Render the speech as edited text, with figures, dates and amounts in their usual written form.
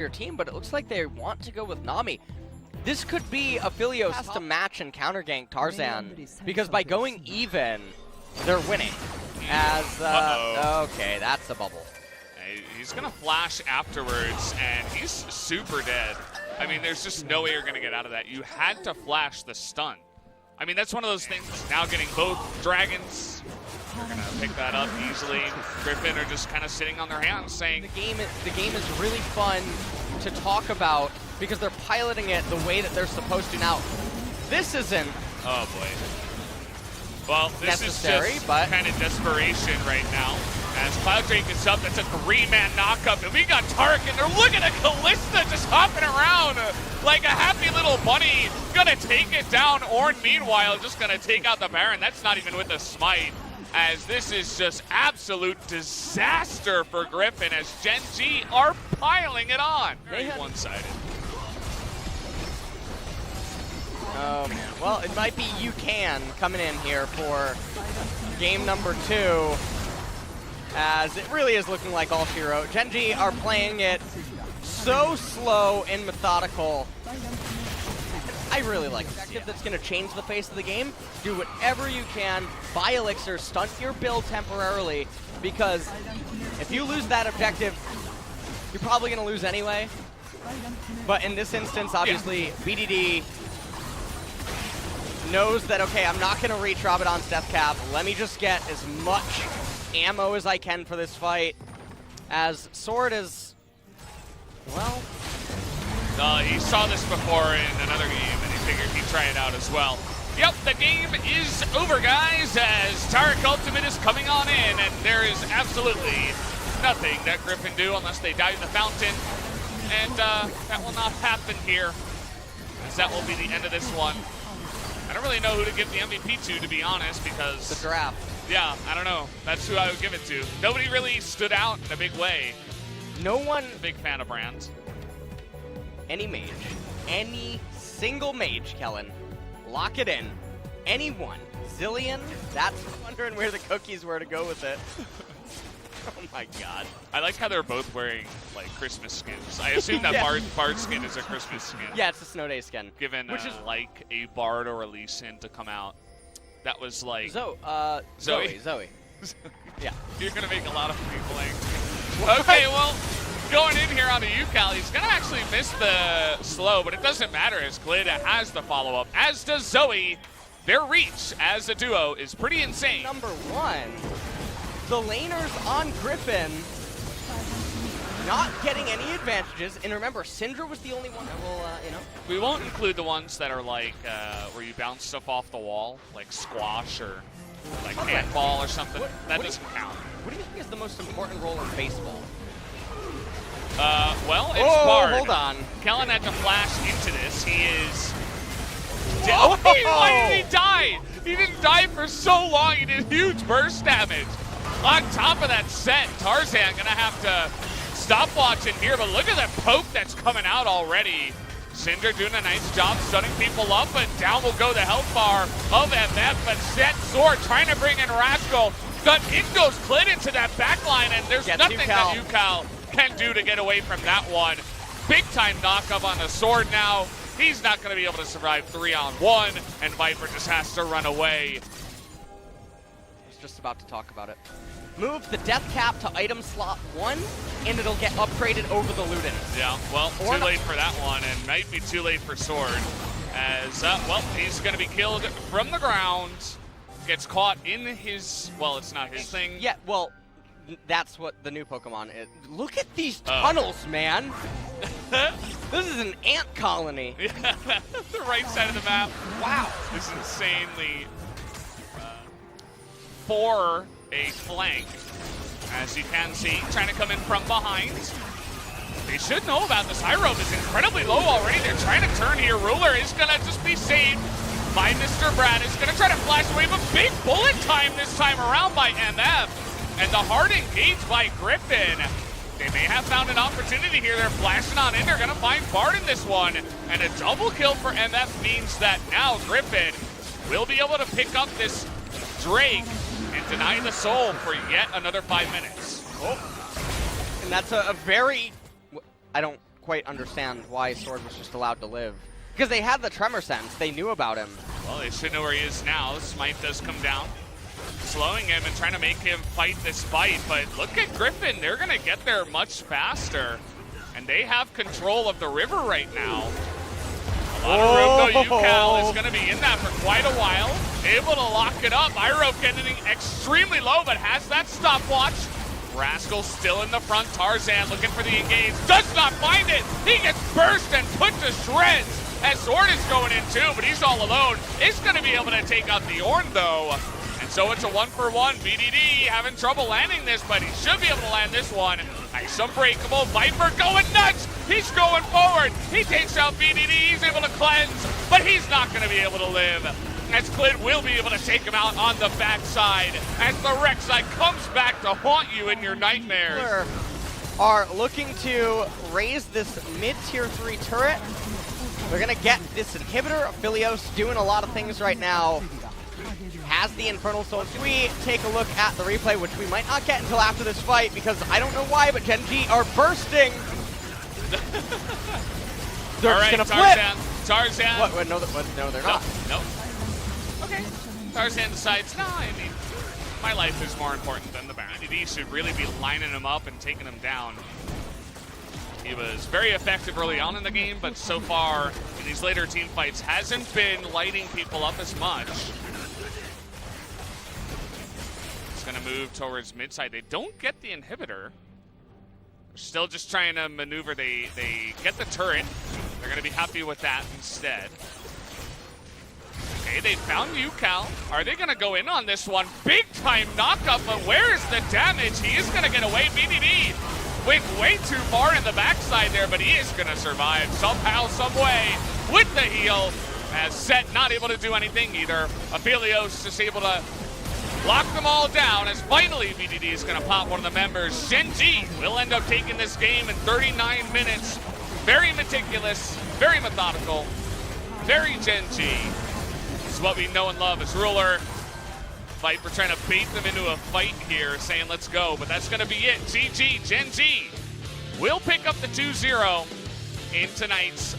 your team, but it looks like they want to go with Nami. This could be a Philios has to match and counter gank Tarzan, because by going even, they're winning. As, okay, that's a bubble. He's gonna flash afterwards, and he's super dead. I mean, there's just no way you're gonna get out of that. You had to flash the stun. I mean, that's one of those things, now getting both dragons. They're gonna pick that up easily. Griffin are just kind of sitting on their hands saying, the game is really fun to talk about because they're piloting it the way that they're supposed to. Now, this isn't oh boy. Well, this necessary, is just but kind of desperation right now. As Cloud Drake is up, that's a 3-man knockup, and we got Tark, and they're looking at Callista just hopping around like a happy little bunny, gonna take it down. Ornn, meanwhile, just gonna take out the Baron. That's not even with a smite, as this is just absolute disaster for Griffin, as Gen G are piling it on. Very one-sided. Oh man, well, it might be QUANG coming in here for game number 2, as it really is looking like all she wrote. Gen G are playing it so slow and methodical. I really like it. That's going to change the face of the game. Do whatever you can, buy elixir, stunt your build temporarily, because if you lose that objective, you're probably going to lose anyway. But in this instance, obviously, BDD knows that, okay, I'm not going to reach Rabadon's death cap. Let me just get as much ammo as I can for this fight, as Sword is, well... he saw this before in another game, and he figured he'd try it out as well. Yep, the game is over, guys, as Tarek Ultimate is coming on in, and there is absolutely nothing that Griffin do unless they dive in the fountain, and that will not happen here, as that will be the end of this one. I don't really know who to give the MVP to be honest, because... the draft. Yeah, I don't know. That's who I would give it to. Nobody really stood out in a big way. No one... Big fan of Brands. Any mage. Any single mage, Kellen. Lock it in. Anyone. Zillion? That's wondering where the cookies were to go with it. Oh my god. I like how they're both wearing, like, Christmas skins. I assume that yeah. Bard skin is a Christmas skin. Yeah, it's a Snow Day skin. Given, which is like, a Bard or a Lee Sin to come out. That was, like... Zoe. Yeah. You're going to make a lot of people angry. Okay, well, going in here on the UCal, he's going to actually miss the slow, but it doesn't matter as Glida has the follow-up, as does Zoe. Their reach as a duo is pretty insane. Number 1. The laners on Griffin not getting any advantages, and remember, Syndra was the only one that will, you know. We won't include the ones that are like where you bounce stuff off the wall, like squash or like handball or something. That doesn't count. What do you think is the most important role in baseball? Well, it's Bard. Hold on. Kellen had to flash into this. He is... Why did he die? He didn't die for so long. He did huge burst damage. On top of that set, Tarzan gonna have to stopwatch in here, but look at that poke that's coming out already. Cinder doing a nice job stunning people up, but down will go the health bar of MF, but Set Sword trying to bring in Rascal. But in goes Clit into that backline, and there's nothing that UCal can do to get away from that one. Big time knockup on the Sword now. He's not gonna be able to survive 3-on-1, and Viper just has to run away. I was just about to talk about it. Move the death cap to item slot 1, and it'll get upgraded over the Ludens. Yeah, well, too late for that one, and might be too late for Sword. As, well, he's going to be killed from the ground. Gets caught in his, well, it's not his thing. Yeah, well, that's what the new Pokemon is. Look at these tunnels, man. This is an ant colony. Yeah, the right side of the map. Wow. This is insanely for a flank, as you can see, trying to come in from behind. They should know about this. Hyrobe is incredibly low already. They're trying to turn here. Ruler is going to just be saved by Mr. Brad. Is going to try to flash away, but big bullet time this time around by MF. And the hard engage by Griffin. They may have found an opportunity here. They're flashing on in. They're going to find Bard in this one. And a double kill for MF means that now Griffin will be able to pick up this Drake and deny the soul for yet another 5 minutes. Oh. And that's a very, I don't quite understand why Sword was just allowed to live. Because they had the tremor sense, they knew about him. Well, they should know where he is now. Smite does come down, slowing him and trying to make him fight this fight. But look at Griffin, they're gonna get there much faster. And they have control of the river right now. A lot of room though. UCal is gonna be in that for quite a while. Able to lock it up. Iroh getting extremely low, but has that stopwatch. Rascal still in the front. Tarzan looking for the engage. Does not find it. He gets burst and put to shreds. As Sword is going in too, but he's all alone. Is going to be able to take out the Ornn though. And so it's a 1-for-1. VDD having trouble landing this, but he should be able to land this one. Nice unbreakable. Viper going nuts. He's going forward. He takes out VDD. He's able to cleanse, but he's not going to be able to live. As Clint will be able to take him out on the backside. As the Rek'Sai comes back to haunt you in your nightmares. Are looking to raise this mid-tier 3 turret. They're going to get this inhibitor. Aphelios doing a lot of things right now. Has the Infernal Soul. Should we take a look at the replay, which we might not get until after this fight, because I don't know why, but Gen G are bursting. They're all right, just going to flip. Tarzan. What? No, they're not. Nope. Okay. Tarzan decides, no, I mean, my life is more important than the bounty. He should really be lining him up and taking him down. He was very effective early on in the game, but so far in these later team fights hasn't been lighting people up as much. He's going to move towards mid side. They don't get the inhibitor. They're still just trying to maneuver. They get the turret. They're going to be happy with that instead. Okay, they found UCal. Are they going to go in on this one? Big time knockup, but where is the damage? He is going to get away. BDD went way too far in the backside there, but he is going to survive somehow, some way with the heal. As Set not able to do anything either. Aphelios just able to lock them all down as finally BDD is going to pop one of the members. Gen G will end up taking this game in 39 minutes. Very meticulous, very methodical, very Gen G. This is what we know and love as Ruler. Viper trying to bait them into a fight here, saying let's go, but that's going to be it. GG, Gen G will pick up the 2-0 in tonight's